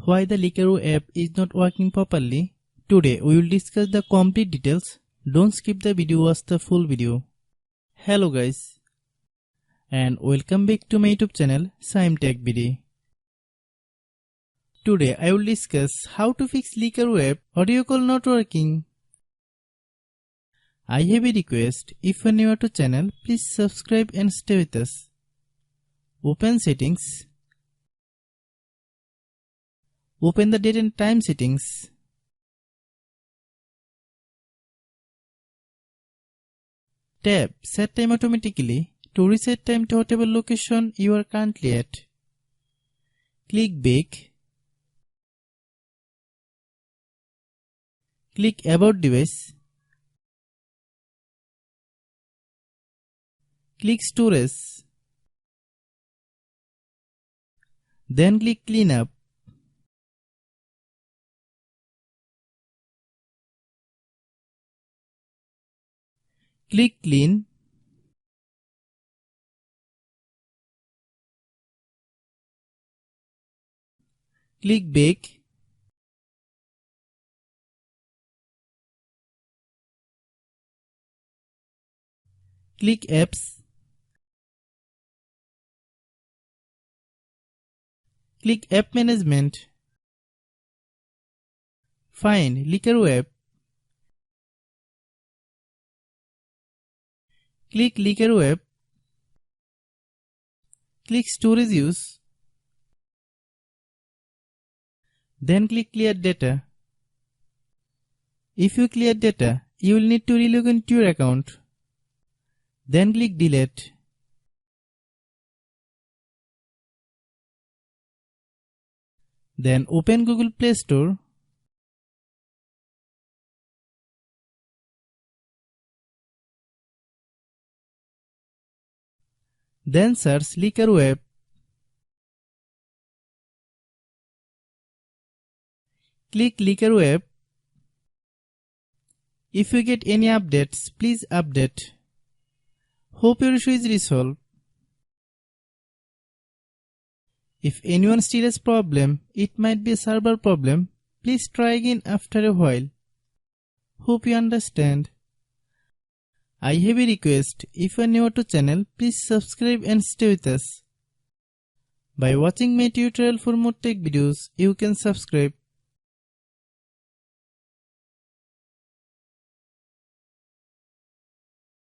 Why the Likerro app is not working properly? Today we will discuss the complete details. Don't skip the video, watch the full video. Hello guys, and welcome back to my YouTube channel Shaem Tech BD. Today I will discuss how to fix Likerro app audio call not working. I have a request. If you are new to channel, please subscribe and stay with us. Open settings. Open the date and time settings. Tap Set Time automatically to reset time to whatever location you are currently at. Click Back. Click About Device. Click Storage. Then click Cleanup. Click Clean. Click Back. Click Apps. Click App Management. Find Likerro app. Click Likerro app. Click Storage Use. Then click Clear Data. If you clear data, you will need to relog into your account. Then click Delete. Then open Google Play Store. Then search Likerro app. Click Likerro app. If you get any updates, please update. Hope your issue is resolved. If anyone still has problem, it might be a server problem. Please try again after a while. Hope you understand. I have a request. If you are new to channel, please subscribe and stay with us. By watching my tutorial for more tech videos, you can subscribe.